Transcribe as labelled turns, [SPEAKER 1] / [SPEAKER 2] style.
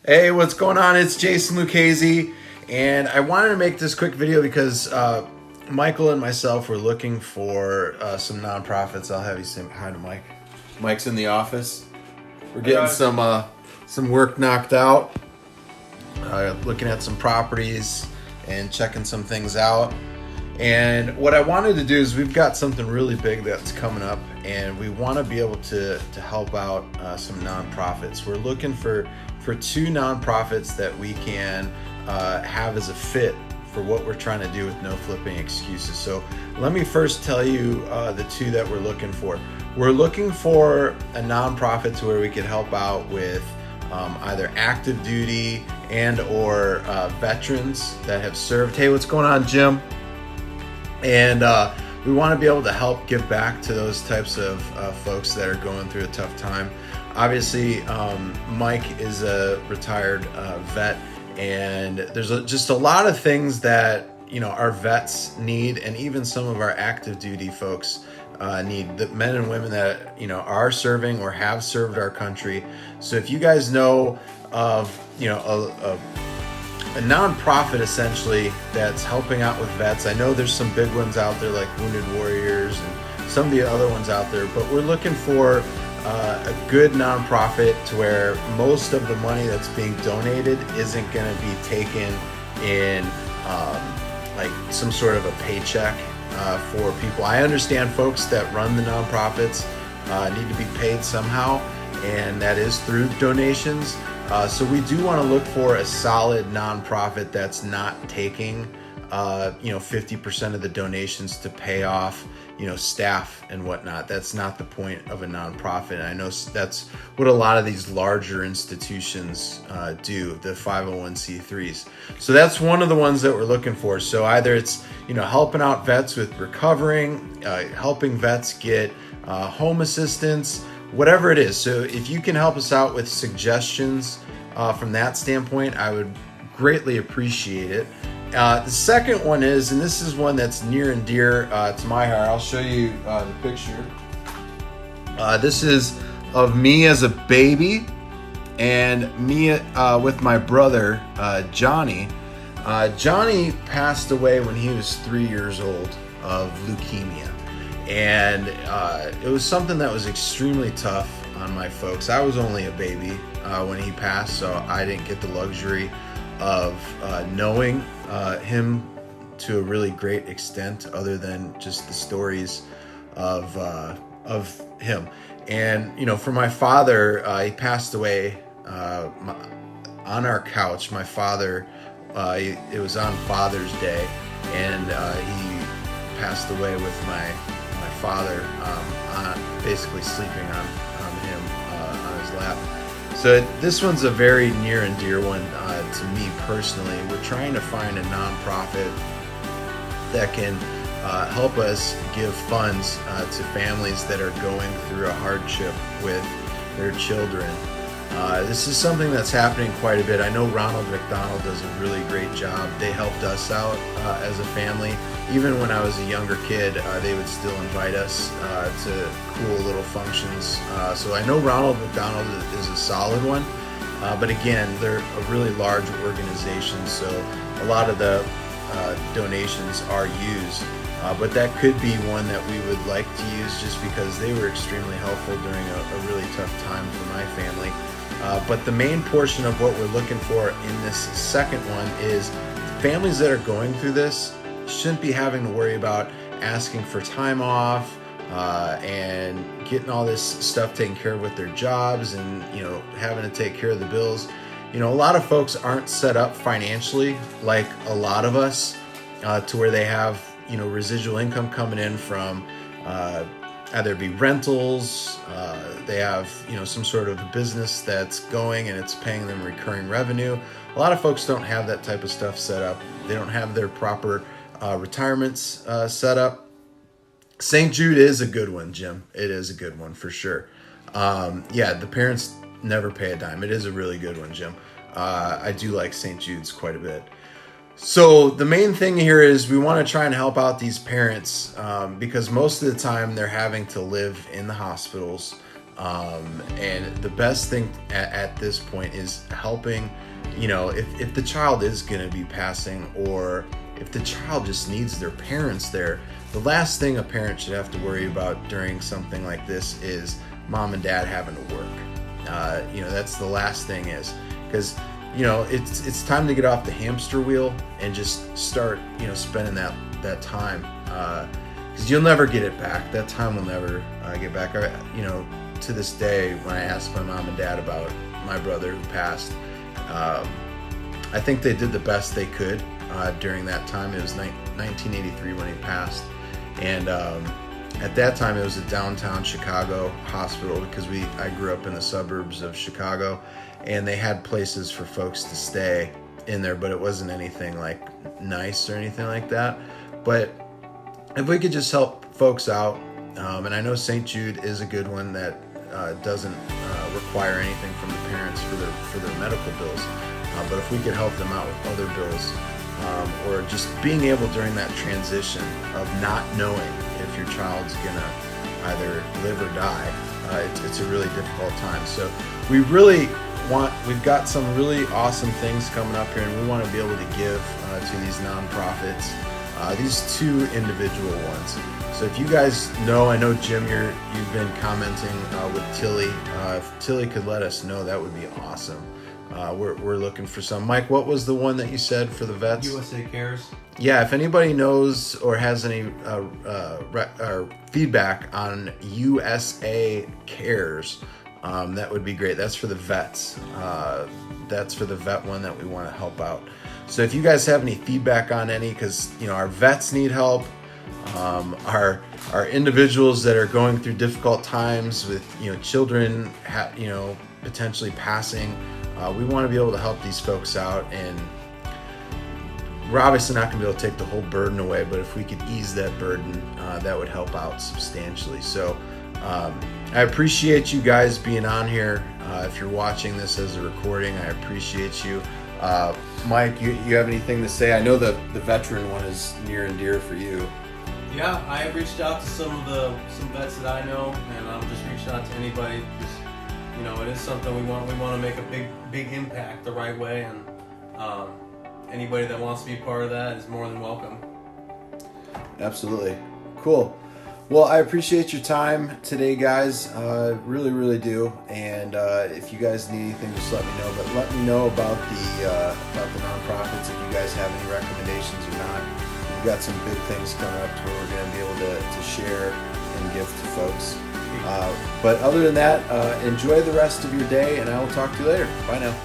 [SPEAKER 1] Hey, what's going on? It's Jason Lucchese, and I wanted to make this quick video because Michael and myself were looking for some nonprofits. I'll have you say hi to Mike. Mike's in the office. We're getting some work knocked out, looking at some properties and checking some things out. And what I wanted to do is we've got something really big that's coming up, and we want to be able to help out some nonprofits. We're looking for two nonprofits that we can have as a fit for what we're trying to do with No Flipping Excuses. So let me first tell you the two that we're looking for. We're looking for a nonprofit to where we could help out with either active duty and or veterans that have served. Hey, what's going on, Jim? And we want to be able to help give back to those types of folks that are going through a tough time. Obviously, Mike is a retired vet, and there's just a lot of things that our vets need, and even some of our active duty folks need. The men and women that are serving or have served our country. So if you guys know of a nonprofit essentially that's helping out with vets. I know there's some big ones out there like Wounded Warriors and some of the other ones out there, but we're looking for a good nonprofit to where most of the money that's being donated isn't going to be taken in like some sort of a paycheck for people. I understand folks that run the nonprofits need to be paid somehow, and that is through donations. So we do want to look for a solid nonprofit that's not taking 50% of the donations to pay off staff and whatnot. That's not the point of a nonprofit. And I know that's what a lot of these larger institutions do, the 501c3s. So that's one of the ones that we're looking for. So either it's helping out vets with recovering, helping vets get home assistance, whatever it is. So if you can help us out with suggestions from that standpoint, I would greatly appreciate it. The second one is, and this is one that's near and dear to my heart. I'll show you the picture. This is of me as a baby and me with my brother, Johnny. Johnny passed away when he was 3 years old of leukemia. And it was something that was extremely tough on my folks. I was only a baby when he passed, so I didn't get the luxury of knowing him to a really great extent, other than just the stories of him. And for my father, he passed away on our couch. My father, it was on Father's Day, and he passed away with my father basically sleeping on him on his lap. So this one's a very near and dear one to me personally. We're trying to find a nonprofit that can help us give funds to families that are going through a hardship with their children. This is something that's happening quite a bit. I know Ronald McDonald does a really great job. They helped us out as a family. Even when I was a younger kid, they would still invite us to cool little functions. So I know Ronald McDonald is a solid one. But again, they're a really large organization, so a lot of the donations are used. But that could be one that we would like to use just because they were extremely helpful during a really tough time for my family. But the main portion of what we're looking for in this second one is families that are going through this shouldn't be having to worry about asking for time off and getting all this stuff taken care of with their jobs and having to take care of the bills. A lot of folks aren't set up financially like a lot of us to where they have residual income coming in from either be rentals, they have some sort of business that's going and it's paying them recurring revenue. A lot of folks don't have that type of stuff set up. They don't have their proper retirements set up. St. Jude is a good one, Jim. It is a good one for sure. The parents never pay a dime. It is a really good one, Jim. I do like St. Jude's quite a bit. So the main thing here is we want to try and help out these parents because most of the time they're having to live in the hospitals. And the best thing at this point is helping, if the child is going to be passing, or if the child just needs their parents there, the last thing a parent should have to worry about during something like this is mom and dad having to work. That's the last thing, is because it's time to get off the hamster wheel and just start spending that time, because you'll never get it back. That time will never get back. To this day, when I ask my mom and dad about my brother who passed, I think they did the best they could during that time. It was 1983 when he passed, and at that time it was a downtown Chicago hospital, because I grew up in the suburbs of Chicago, and they had places for folks to stay in there, but it wasn't anything like nice or anything like that. But if we could just help folks out, and I know St. Jude is a good one that doesn't require anything from the parents for their medical bills, but if we could help them out with other bills, or just being able during that transition of not knowing if your child's gonna either live or die, it's a really difficult time. So we've got some really awesome things coming up here, and we want to be able to give to these nonprofits, these two individual ones. So if you guys know, I know Jim, you've been commenting with Tilly. If Tilly could let us know, that would be awesome. We're looking for some. Mike, what was the one that you said for the vets?
[SPEAKER 2] USA Cares.
[SPEAKER 1] Yeah, if anybody knows or has any feedback on USA Cares, that would be great. That's for the vets. That's for the vet one that we want to help out. So if you guys have any feedback on any, because our vets need help, our individuals that are going through difficult times with children potentially passing, we want to be able to help these folks out, and we're obviously not going to be able to take the whole burden away, but if we could ease that burden, that would help out substantially. So I appreciate you guys being on here. If you're watching this as a recording, I appreciate you. Mike, you have anything to say? I know the veteran one is near and dear for you.
[SPEAKER 2] Yeah, I have reached out to some vets that I know, and I'm just reaching out to anybody. Just, it is something we want to make a big impact the right way, and anybody that wants to be part of that is more than welcome.
[SPEAKER 1] Absolutely. Cool. Well, I appreciate your time today, guys. Really, really do. And if you guys need anything, just let me know. But let me know about the nonprofits, if you guys have any recommendations or not. We've got some big things coming up to where we're going to be able to share and give to folks. But other than that, enjoy the rest of your day, and I will talk to you later. Bye now.